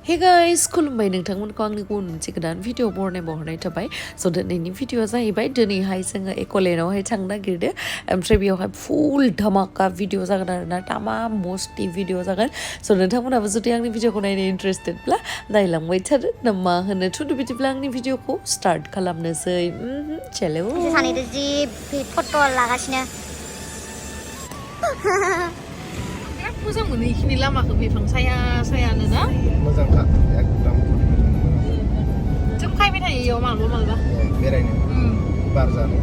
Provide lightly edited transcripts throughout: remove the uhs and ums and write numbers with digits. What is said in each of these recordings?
Hey guys, Khulumbai nwngthangमोनखौ आंनि गुबुन मोनसे गोदान भिडिअ बरनाय थाबाय स' दिनैनि भिडिअआ जाहैबाय दिनैहाय जोङो एक'लेन्डआवहाय थांनो नागिरदों ओमफ्राय बेयावहाय फुल धमाका भिडिअ जागोन आरोना तामाम मस्ति भिडिअ जागोन स' नोंथांमोनाबो जुदि आंनि भिडिअखौ नायनो इन्टारेस्टेडब्ला नायलांबाय थादो ना मा होनो थुदो बिदिब्ला आंनि भिडिअखौ स्टार्ट खालामनोसै चलो सानैदो जि फट' लागासिनो बिराद मोजां मोनो इखिनि लामाखौ बिफां सायानो ना मोजांखा एकदम जों फैबाय थायो इयाव मालाबा बेरायनो बार जानो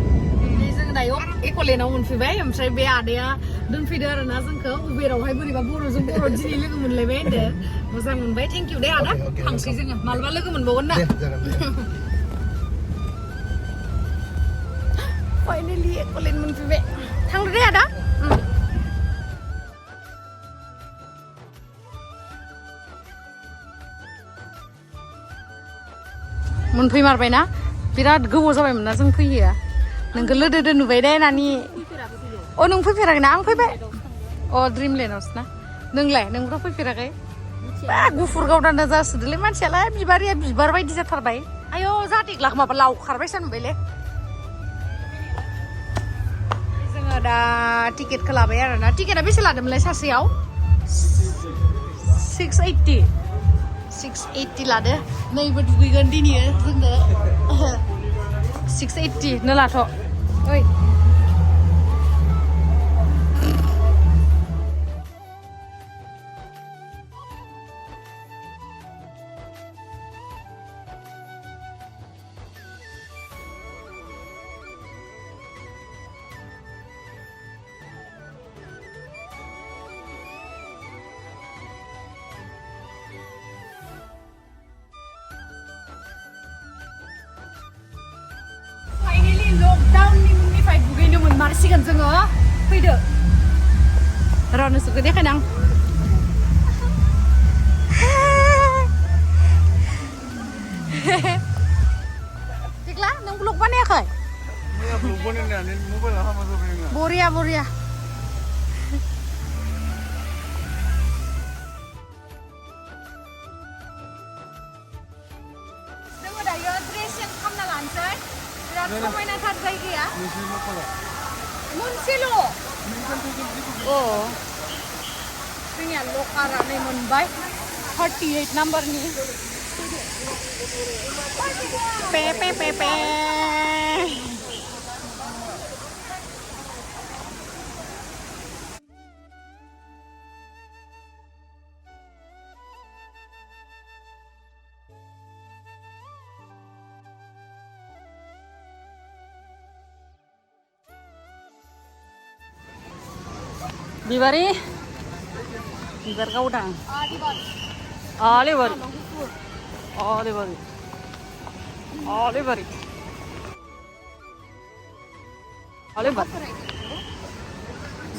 जों दायो एक'लेन्डआव मोनफैबाय ओमफ्राय बे आदाया दोनफैदो आरोना जोंखौ उबेरावहाय बोरैबा बर'जों बर' दिनै लोगो मोनलायबाय होनदो मोजां मोनबाय थेंक इउ दे आदा थांसै जोङो मालाबा लोगो मोनबावगोन ना फाइनालि एक'लेन्ड मोनफैबाय थांदो दे आदा मोनफैमारबायना बिराद गोबाव जाबायमोन ना जों फैयो नोंखौ लोदोदो नुबाय दे नानि अ नों फैफेराखै ना आं फैबाय अ ड्रिमलेण्डआवसो ना नोंलाय नोंबोथ' फैफेराखै गुफुर गावदाना जासोदोलै मानसियालाय बिबारिया बिबार बायदि जाथारबाय आयौ जातिग्ला माबा लावखारबायसा नुबायलै जोङो दा टिकेटखौ लाबाय आरोना टिकेटआ बेसे लादोंमोनलाय सासेयाव 680 लादो नैबो दुगैगोन दिनै जोङो 680 नो लाथ' ओइ लकडाउननि उननिफ्राय दुगैनो मोनमारसिगोन जोङो फैदो र' नोंसोरखौ देखायनो आं दिग्ला नों ब्लग बानायाखै बरिया जोङो दायो ड्रेस चेन्ज खालामना लानोसै बिराद समायनाथार जायगाया मोनसेल' जोंनिया लकारा नै मोनबाय 38 नाम्बारनि पे बिबार गावदां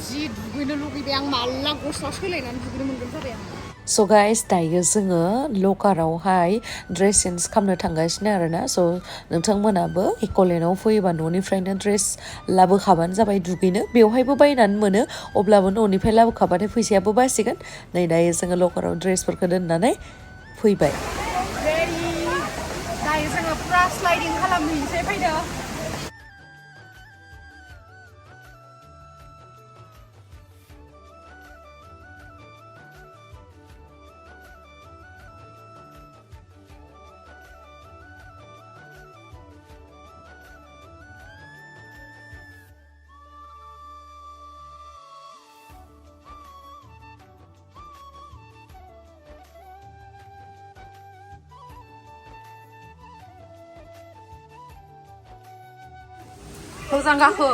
जि दुगैनो लुगैबाय आं माला गस्ला सोलायनानै दुगैनो मोनगोन जाबाय आं स' गाइस दायो जोङो लकारावहाय ड्रेस चेन्ज खालामनो थांगासिनो आरोना स' नोंथांमोनाबो एक'लेन्डआव फैयोबा न'निफ्रायनो ड्रेस लाबोखाबानो जाबाय दुगैनो बेवहायबो बायनानै मोनो अब्लाबो न'निफ्राय लाबोखाबाथाय फैसायाबो बासिगोन नै दायो जोङो लकाराव ड्रेसफोरखौ दोननानै फैबाय दायो जोङो पुरा स्लाइडिं खालामहैनोसै फैदो मोजां गाखो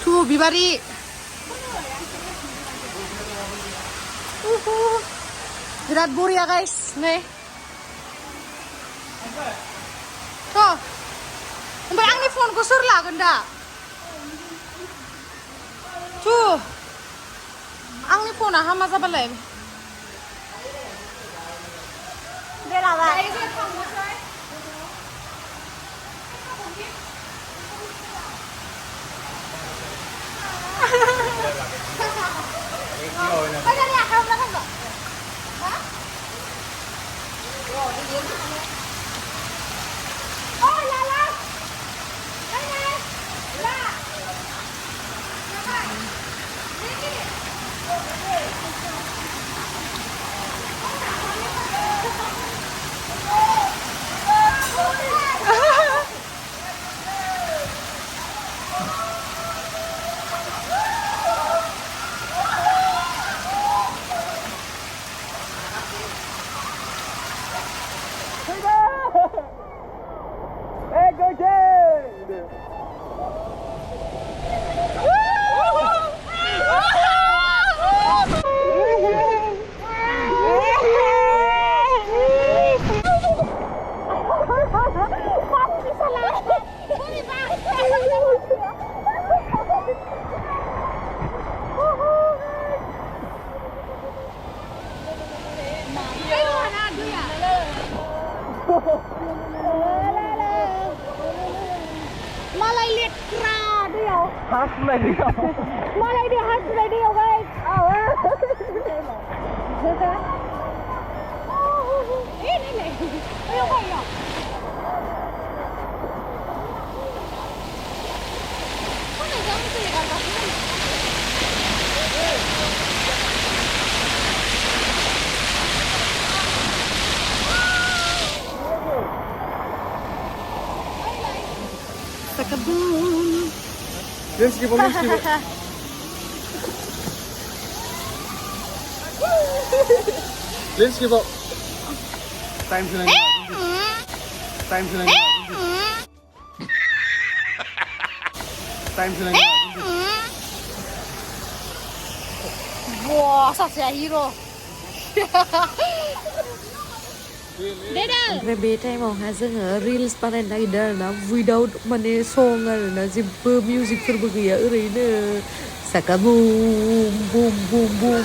थु बिबारि बिराद बरिया गाइस नै थ' ओमफ्राय आंनि फनखौ सोर लागोन दा थु आंनि फना हामा जाबालाय लाबाय Malay lihat kera dia. Haslah dia. Malay dia haslah dia guys. Ini nih. Ayo ayo. Mana jangan sih kan kasih. Sakabum. Let's give it. Let's give up. Time to land. Time to land. Time to land. Wah, saja hero. ओमफ्राय बे टाइमावहा जोङो reels बानायनो नागिरदों आरोना without माने सं आरोना जेबो मिउजिकफोरबो गैया ओरैनो साका बुम बुम बुम बुम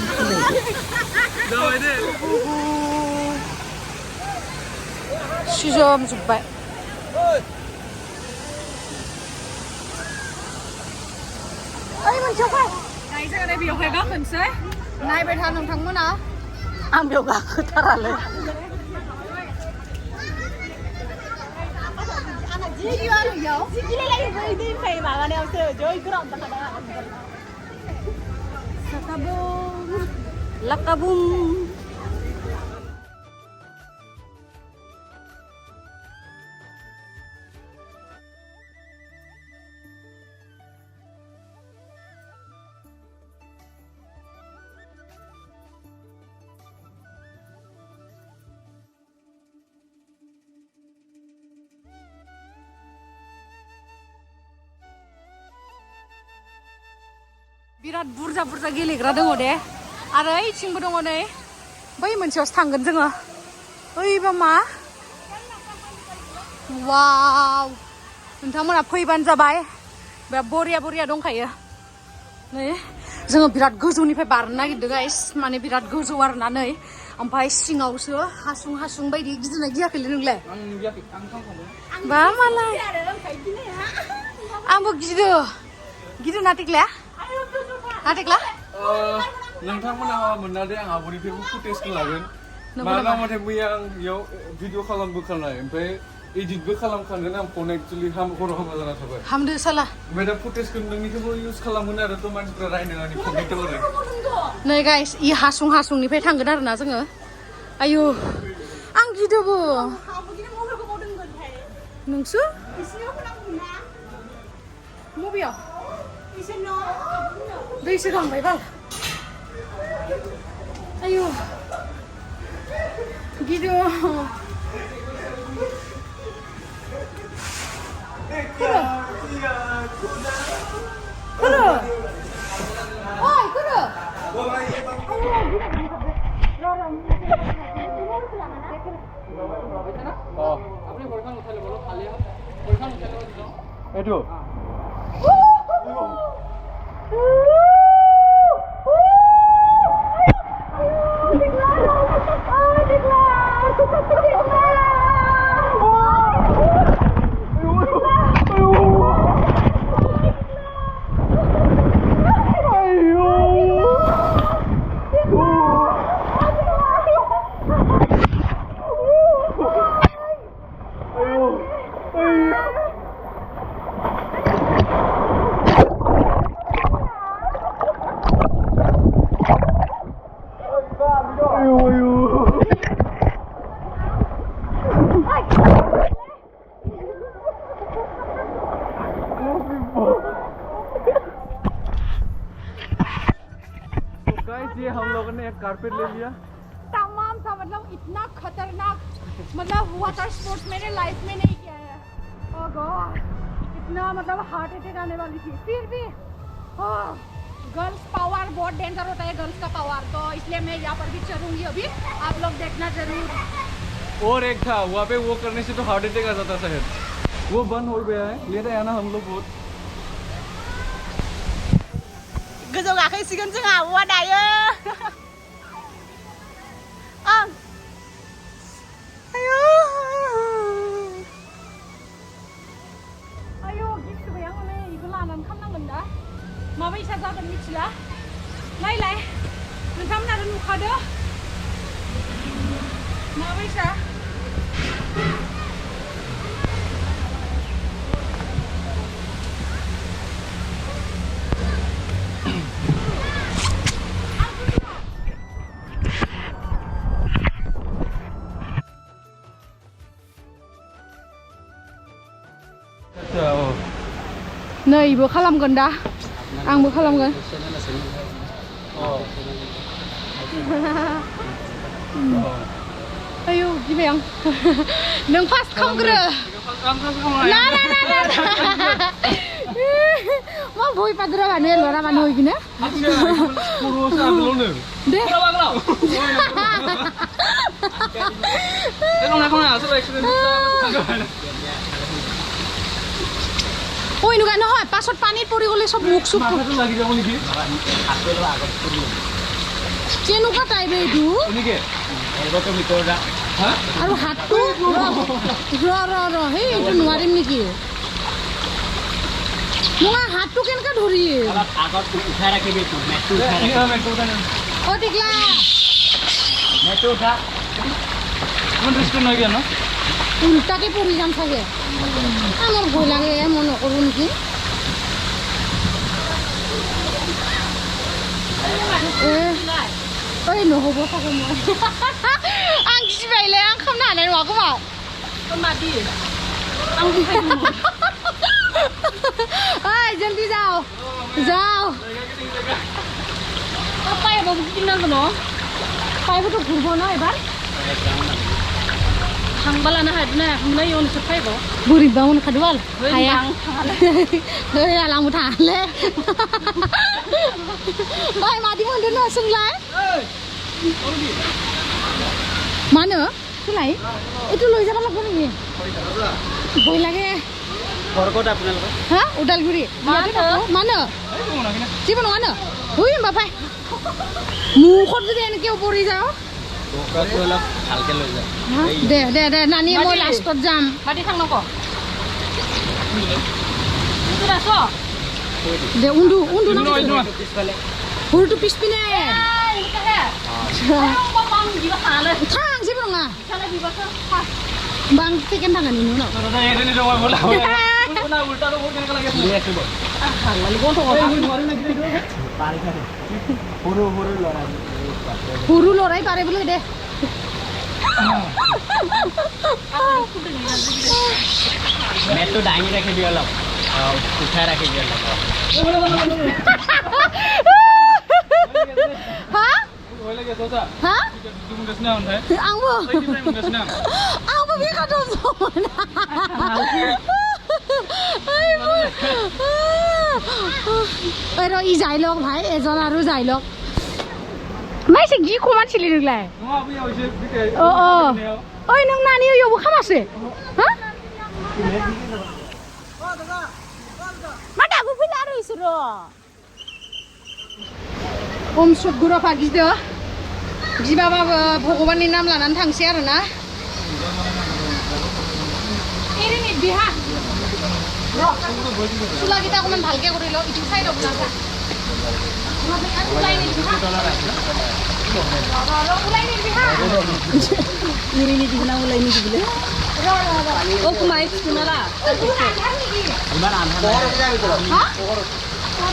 सिजोमजोब्बाय ओइ मोनसेयाव फै दायो जोङो बेयावहाय गाखोनोसै नायबाय था नोंथांमोना आं बेयाव गाखोथारालै Lakabum. बिराद बुरजा बुरजा गेलेग्रा दङ दे आरो ओइथिंबो दङ नै बै मोनसेयावसो थांगोन जोङो ओइबा मा वाव नोंथांमोना फैबानो जाबाय बिराद बरिया बरिया दंखायो नै जोङो बिराद गोजौनिफ्राय बारनो नागिरदों गाइस माने बिराद गोजौ आरोना नै ओमफ्राय सिङावसो हासुं हासुं बायदि गिदिंना गियाखैलै नोंलाय बा मालाय आंबो गिदो नाटिकलाया नाटिकला नोंथांमोना मोनना दे आं आब'निफ्रायबो फुटेजखौ लागोन माला माथाय मैया आं बेयाव भिडिअ खालामबोखानाय ओमफ्राय एडिटबो खालामखांगोन आं फन एक्चुअलि खर' हामा जाना थाबाय हामदो साला ओमफ्राय दा फुटेजखौ नोंनिखौबो इउज खालामगोन आरो थ' मानसिफ्रा रायनो आंनि फननिथ' आरो नै गाइस इ हासुंनिफ्राय थांगोन आरोना जोङो आयु आं गिदोबो नोंसो मबेयाव दैसो गांबाय बाल आयु गिदो Itu. करने एक कारपेट ले लिया तमाम था मतलब इतना खतरनाक मतलब वाटर स्पोर्ट्स मैंने लाइफ में नहीं किया है ओह गॉड इतना मतलब हार्ट अटैक आने वाली थी फिर भी गर्ल्स पावर बहुत डेंजर होता है गर्ल्स का पावर तो इसलिए मैं यहाँ पर भी चलूंगी अभी आप लोग देखना जरूर और एक था वहाँ पे वो करने से तो हार्ट अटैक आ जाता शायद वो बंद हो गया है ले रहे हैं ना हम लोग बहुत गोजौ गाखोसिगोन जोंहा औवा दायो आयौ गिसुबाय आं नै इखौ लानानै खामनांगोन दा माबायसा जागोन मिथिला नायलाय नोंथांमोनाथ' नुखादो माबायसा नै इबो खालामगोन दा आंबो खालामगोन आयौ गिबाय आं नों फार्स्ट खामग्रो ना ना ना मा भय पाद्रा बानो लरा बानो इगिनो दे ओइ नुगा নহয় পাছত পানীত পৰি গলে সব মুখ সুখ মাথাটো লাগি যাব নেকি হাতটো আগত পৰি কেনেকুৱা টাইপ এইটো এনেকে অলপকে ভিতৰ যা হা আৰু হাতটো ৰ হে এইটো নোৱাৰিম নেকি মই হাতটো কেনেকৈ ধৰি আগত উঠাই ৰাখিবি তো মেটটো উঠাই অ টিকলা মেটটো উঠা কোন ৰিস্ক নহয় কেন উল্টাকে পৰি যাম চাগে আমার ভয় লাগে মই নকৰোঁ নেকি ओइ নহ'ব চাগে মই आं गिबायलै आं खालामनो हानाय नङा खोमा मादि आं ओइ जल्दी जाओ जाओ पाइपआबो गिदिंनांगौ न पाइपआथ' घुरबो ना एबार थांबाला ना हादना हमनै अनसो फाइबो बोरैबा मोनखादोबाल हाया ओइ आलामु थाले बाय मादि मोनदो न सोंलाय मानो सोलाय एटु লৈ যাব লাগব নেকি ভয় লাগে বৰকত আপোনালোক হা উদালগুৰি মানো জীৱ নগানো হুই বাপাই মুখত যদি এনেকে পৰি যাও বৰকত অলপ ভালকে লৈ যা দে দে দে নানি মই লাষ্টত যাম বাদি থাং নক দে উন্দু উন্দু পিছফালে হুৰটো পিছপিনে थां जेबो नङा बां सेकेन्ड थांगोन इनि उनाव हुरु लराय पारे बोले दे মেটটো দাঙি ৰাখিবি অলপ উঠাই ৰাখিবি অলপ हा लगे सोचा हा तुम दसना होता है आंबो दसना आंबो बे खातो ओइ र इ जाइलक भाइ एजन आरो जाइलक माइसे गि खमान छिलि नोंलाय नङा बैयाव एसे बिखे ओइ नों नानि यावबो खामासै हा मा दाबो फैला आरो इसोर ओम सुगुरफा गिदो गिबाबाबो भगवाननि नाम लानानै थांसै आरो ना एरिनि बिहा सुला गिता अकमान भालके करिल इटु साइडआव बुलासा इरिनि दिगना उलाइनि दिगले ओ कुमाय सुनाला ইমান আন্ধাৰ हा और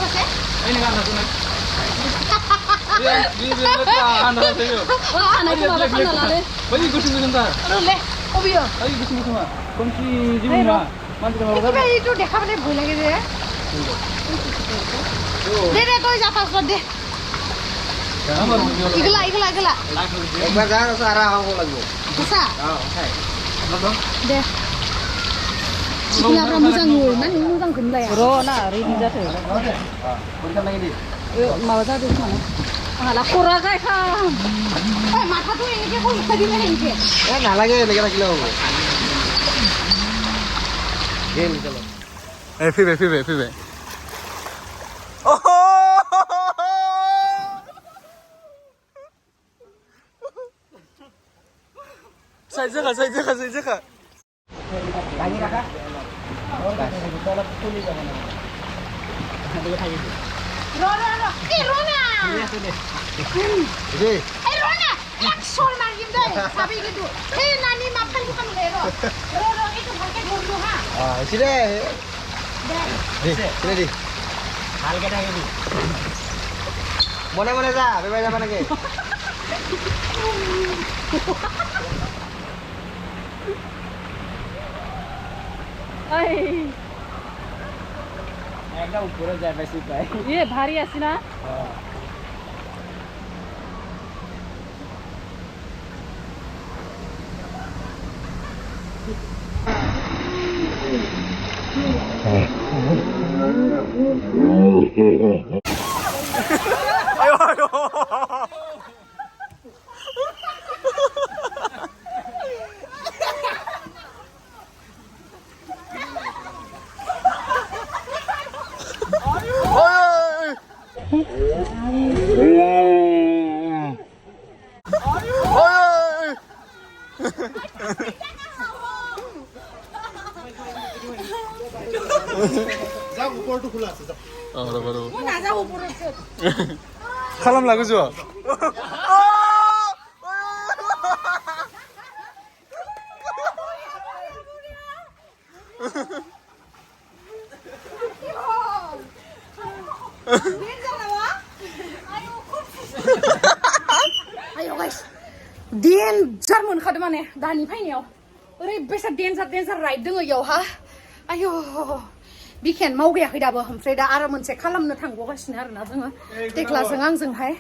আছে ini kan aku nih dia lihat anda tahu ओ खाना की बाबा खाना लाले bagi gusin sebentar अरे ले ओबियो bagi gusin semua kunci di mana mantu kamu কিবা এইটো দেখা পালে ভয় লাগে যে দে দে তই যা পাছত দে Igla. Ekbar jangan usah arah aku lagi. Bisa? Oh, oke. Deh. Igla mwjangwinw, mana mwjang Khulumbai ya? Rona, rini jatuh. Bentar lagi di. Mau jatuh mana? Alah, kurang kayak. Mata tuh ini kayak kok tadi mana ini? Ya, nah lagi kilo. Game चलो. फिर Saya jaga. Lagi kakak. Rona. Rona. Ini. Rona. Action margin deh. Sabi gitu. Nani makan bukan lero. Rona itu pakai dulu ha. Ah, sini. Sini di. हाल के डाके दी Mana जा, bebas apa lagi? एकदम ऊपर जाए वैसे भाई ये भारी आसी ना Jauh upor tu khula sih. baru. Mana jauh purut. Khalam lagu juga. Ayo guys, danger मोनखादों माने दानि फैनायाव ओरैबायसा danger राइड दङ इयाव हा आयो बिखेन मावगायाखै दाबो ओमफ्राय दा आरो मोनसे खालामनो थांबावगासिनो आरोना जोङो देख्लाजों आंजोंहाय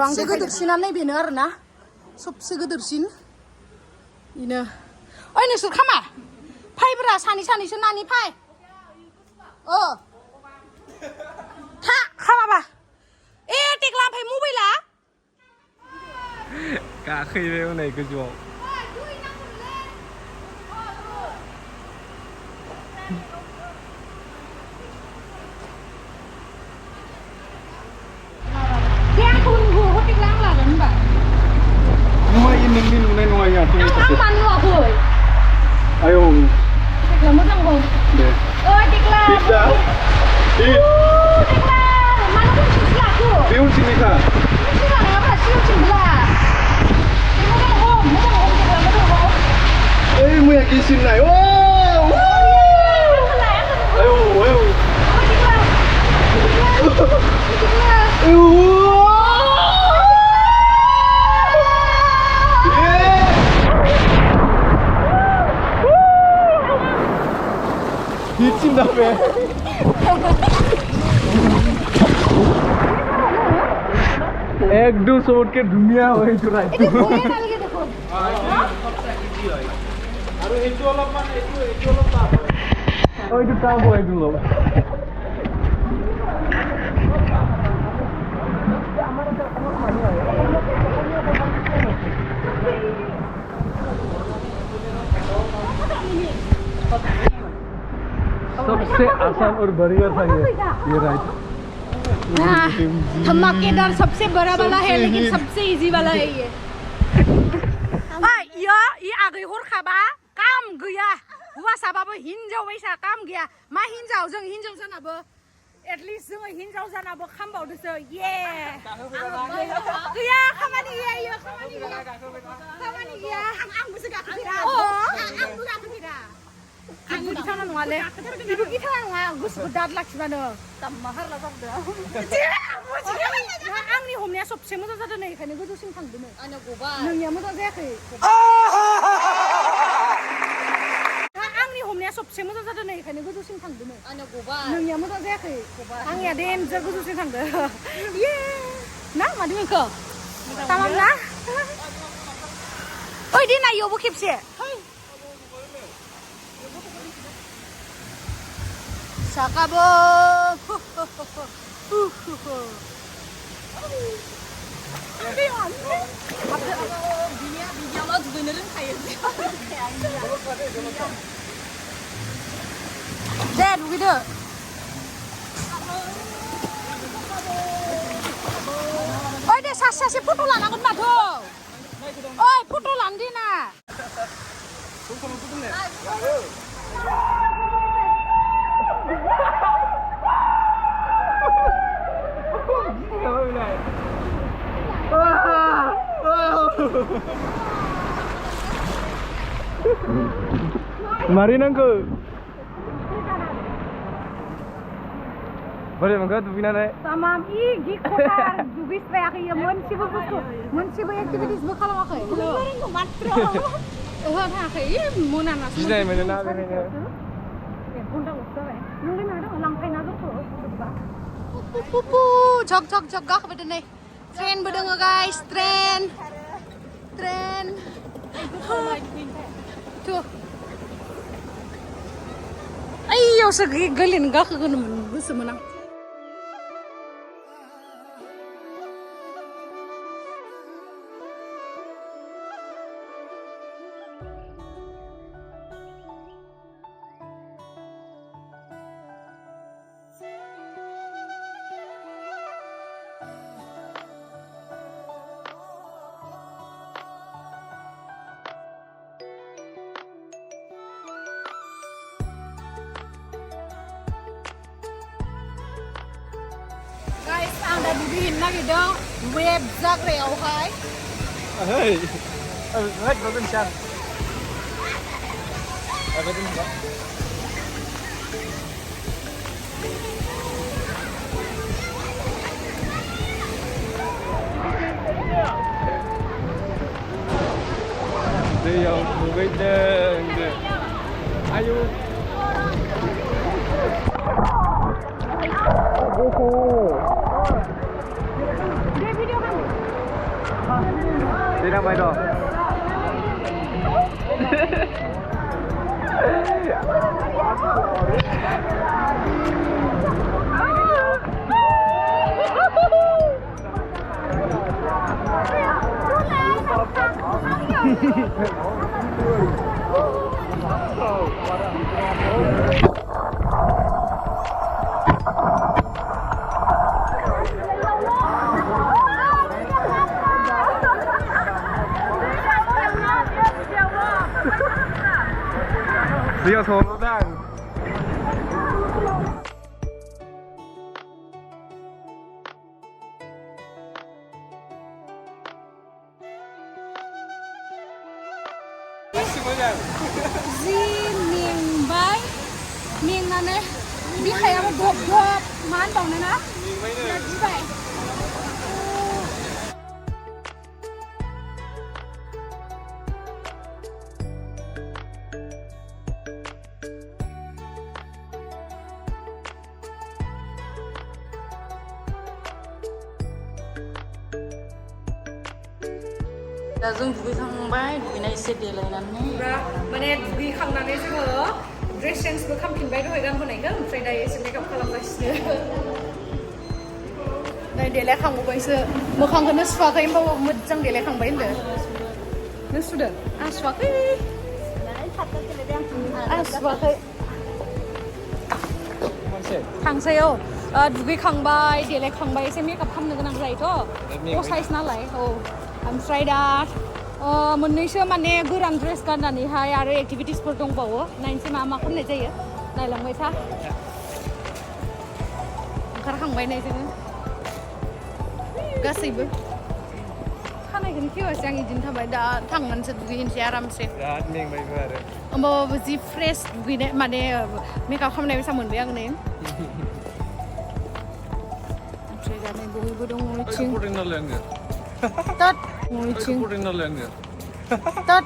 आंसो गोदोरसिनानो बेनो आरोना सबसे गोदोरसिन बेनो ओइ नोंसोर खामा फायब्रा सानैसो नानि फाय था खामाबा ए देख्ला ओमफ्राय मबाइला गाखोयो हनै गोजौआव नोंनि नुनाय नङा या आयौ देख्ला मोजां दं दे देख्ला पिज्जा देख्ला मानो उनथिंसो लाखो बे उनथिंनिखा उनथिं लानाङाब्रा सिगांथिंब्ला मोजां देख्ला ओइ मैया गिसिननाय ओ आयौ 미친다 왜? एकदम सोट के धुनिया होय जुराय এটো ভয়ে নালাগে দেখো আৰু এইটো অলপ মান এইটো অলপ টাফ হয় ওইটো টাফ হয় এইটো অলপ सबसे आसान और बढ़िया था ये राइड धमाकेदार सबसे बड़ा वाला है लेकिन सबसे इजी वाला है ये ये आगै हरखाबा काम गैया हौवासाबाबो हिनजाव बायसा काम गैया मा हिनजाव जों हिनजाव जानाबो एटलिस्ट जों हिनजाव जानाबो खामबावदोसो ये गैया खामानि गैया इयो खामानि गैया आंबोसो गाखोफेरा आंबो गाखोफेरा आंबो गिथावना नङाले बेबो गिथावना नङा गोसोखौ दाद लाखिबानो दाम्मा हारला जाबदो आंनि हमनाया सबसे मोजां जादों नै बेखायनो गोजौसिम थांदों आंना गबाय नोंनिया मोजां जायाखै आंनि हमनाया खेबसे मोजां जादों नै बेखायनो गोजौसिम थांदोंमोन आंनिया गबाय नोंनिया मोजां जायाखै आंनिया देनजार गोजौसिम थांदों ये ना मादि मोनखो तामाम ना ओइ दे नाययावबो खेबसे साकाबो बिनियावल' दुगैनो रोंखायो दे दुगैदो ओइ दे सासे फट' लानांगोन माथो ओइ फट' लानो दे ना Mari nangku. Boleh mangga tu bina naik. Tamam igi kotar dubis kayak ya मोनसेबो एक्टिभिटिसबो खालामाखै ओहो थाङाखै मना ना सिनाय मोनो ना बेखायनो घन्टाल'सो जाबाय नोंलाय मा दङ लांफायना जोंखौ पुपु झक झक झक गाखोबाय दोनै ट्रेनबो दङ guys train tuh ayo segelin gak kegenemen gue semenang guys, anda dibikin lagi dong web zagrewahai. Hei, lihat bagus kan? Apa itu mbak? Dia berbeda. Ayo. Tidak main dong. Dia solo dan Mwjangwinw mwngna bi khaya ma gop man dong na thibai दा जों दुगैखांबाय दुगैना एसे देलायनानै माने दुगैखांनानै जोङो dress चेन्जबो खालामफिनबाय दहाय गानबोनायखौ ओमफ्राय दायो एसे मेकआप खालामगासिनो दायो देलायखांबावबायसो मोखांखौनो सुवाखै होमबाबो मोजां देलायखांबाय होनदो नों सुदों आं सुवाखै आं सुवाखै थांसै औ दुगैखांबाय देलायखांबाय एसे मेकआप खालामनो गोनां जायोथ' असाइस नालाय औ ओमफ्राय दा मोननैसो माने गोरान ड्रेस गाननानैहाय आरो एक्टिभिटिसफोर दंबावो नायनोसै मा खालामनाय जायो नायलांबाय था ओंखारखांबाय नै जोङो गासैबो खानायखौनो खेवासै आं बिदिनो थाबाय दा थांनानैसो दुगैहैनोसै आरामसे बिराद मेंबायबो आरो होमबाबो जि फ्रेस दुगैनाय माने मेकआप खालामनाय बायसा मोनबाय आं नै ओमफ्राय दा नै बयबो दङ मिथिं tat mijing tat